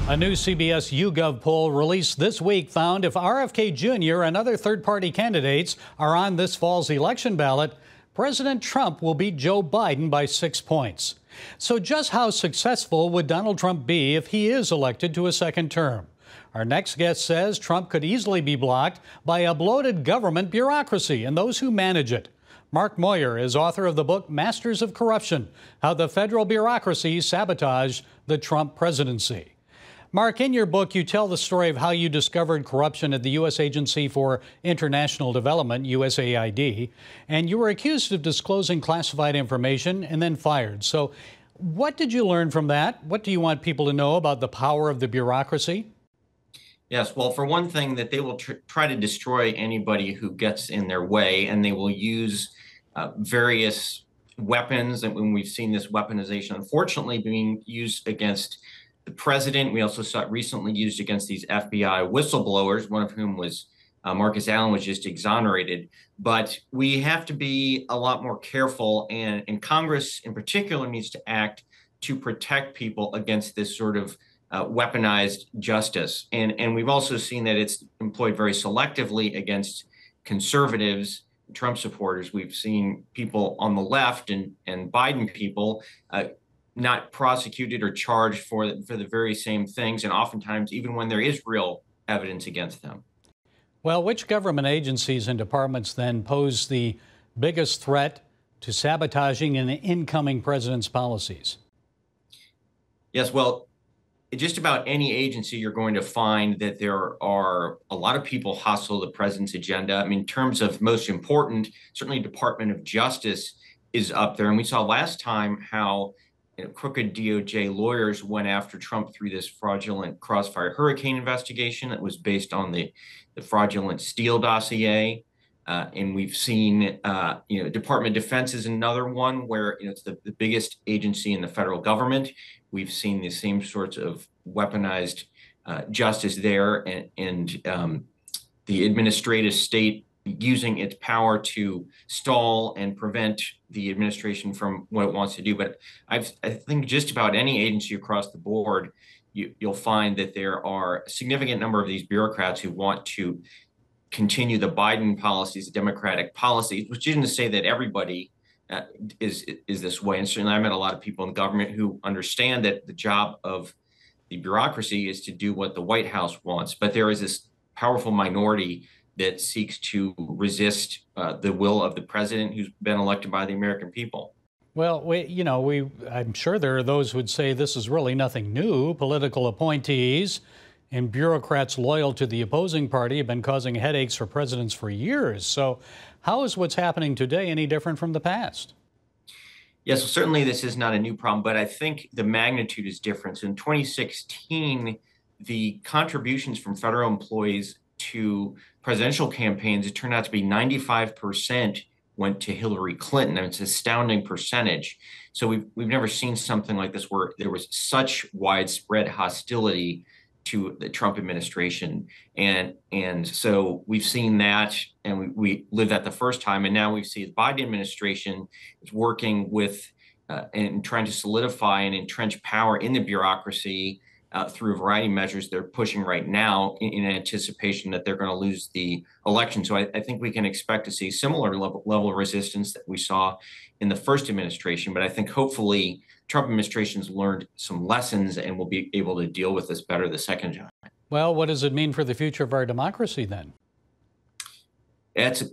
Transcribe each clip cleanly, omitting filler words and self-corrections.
A new CBS YouGov poll released this week found if RFK Jr. and other third-party candidates are on this fall's election ballot, President Trump will beat Joe Biden by 6 points. So just how successful would Donald Trump be if he is elected to a second term? Our next guest says Trump could easily be blocked by a bloated government bureaucracy and those who manage it. Mark Moyar is author of the book Masters of Corruption: How the Federal Bureaucracy Sabotaged the Trump Presidency. Mark, in your book, you tell the story of how you discovered corruption at the U.S. Agency for International Development, USAID, and you were accused of disclosing classified information and then fired. So what did you learn from that? What do you want people to know about the power of the bureaucracy? Yes, well, for one thing, that they will try to destroy anybody who gets in their way, and they will use various weapons. And when we've seen this weaponization, unfortunately, being used against the president. We also saw it recently used against these FBI whistleblowers, one of whom was Marcus Allen, was just exonerated. But we have to be a lot more careful, and Congress in particular needs to act to protect people against this sort of weaponized justice. And we've also seen that it's employed very selectively against conservatives, Trump supporters. We've seen people on the left and Biden people not prosecuted or charged for the very same things, and oftentimes even when there is real evidence against them. Well, which government agencies and departments then pose the biggest threat to sabotaging an incoming president's policies? Yes, well, just about any agency, you're going to find that there are a lot of people hostile to the president's agenda. I mean, in terms of most important, certainly Department of Justice is up there. And we saw last time how crooked DOJ lawyers went after Trump through this fraudulent Crossfire hurricane investigation that was based on the fraudulent Steele dossier. And we've seen, Department of Defense is another one where it's the biggest agency in the federal government. We've seen the same sorts of weaponized justice there, and the administrative state using its power to stall and prevent the administration from what it wants to do. But I think just about any agency across the board, you'll find that there are a significant number of these bureaucrats who want to continue the Biden policies, the Democratic policies, which isn't to say that everybody is this way. And certainly I met a lot of people in government who understand that the job of the bureaucracy is to do what the White House wants. But there is this powerful minority that seeks to resist the will of the president who's been elected by the American people. Well, I'm sure there are those who would say this is really nothing new. Political appointees and bureaucrats loyal to the opposing party have been causing headaches for presidents for years. So how is what's happening today any different from the past? Yes, well, certainly this is not a new problem, but I think the magnitude is different. So in 2016, the contributions from federal employees to presidential campaigns, it turned out to be 95% went to Hillary Clinton. I mean, it's an astounding percentage. So we've never seen something like this where there was such widespread hostility to the Trump administration. And so we've seen that, and we lived that the first time. And now we see the Biden administration is working with and trying to solidify and entrench power in the bureaucracy through a variety of measures they're pushing right now in anticipation that they're going to lose the election. So I think we can expect to see similar level of resistance that we saw in the first administration. But I think hopefully Trump administration's learned some lessons and will be able to deal with this better the second time. Well, what does it mean for the future of our democracy then? That's a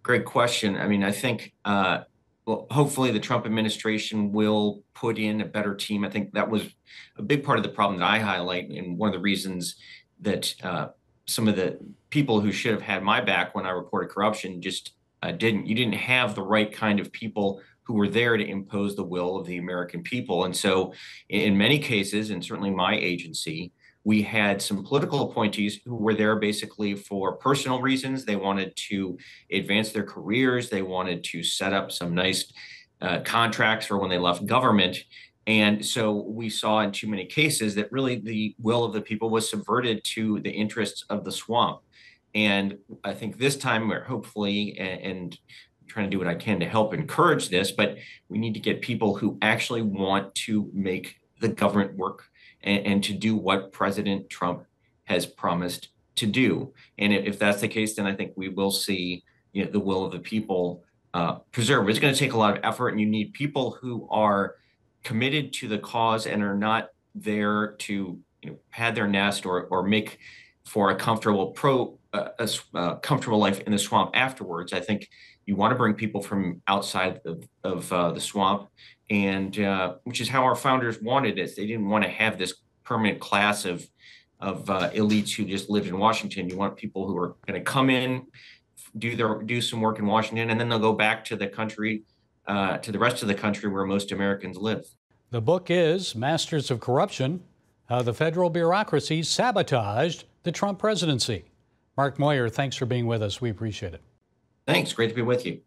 great question. I mean, I think well, hopefully the Trump administration will put in a better team. I think that was a big part of the problem that I highlight, and one of the reasons that some of the people who should have had my back when I reported corruption just didn't. You didn't have the right kind of people who were there to impose the will of the American people. And so in many cases, and certainly my agency, we had some political appointees who were there basically for personal reasons. They wanted to advance their careers. They wanted to set up some nice contracts for when they left government. And so we saw in too many cases that really the will of the people was subverted to the interests of the swamp. And I think this time we're hopefully, and trying to do what I can to help encourage this, but we need to get people who actually want to make the government work and to do what President Trump has promised to do. And if that's the case, then I think we will see the will of the people preserved. It's going to take a lot of effort, and you need people who are committed to the cause and are not there to pad their nest or make for a comfortable comfortable life in the swamp afterwards. I think you want to bring people from outside of the swamp, and which is how our founders wanted it. They didn't want to have this permanent class of elites who just lived in Washington. You want people who are going to come in, do some work in Washington, and then they'll go back to the country, to the rest of the country where most Americans live. The book is Masters of Corruption: How the Federal Bureaucracy Sabotaged the Trump Presidency. Mark Moyar, thanks for being with us. We appreciate it. Thanks. Great to be with you.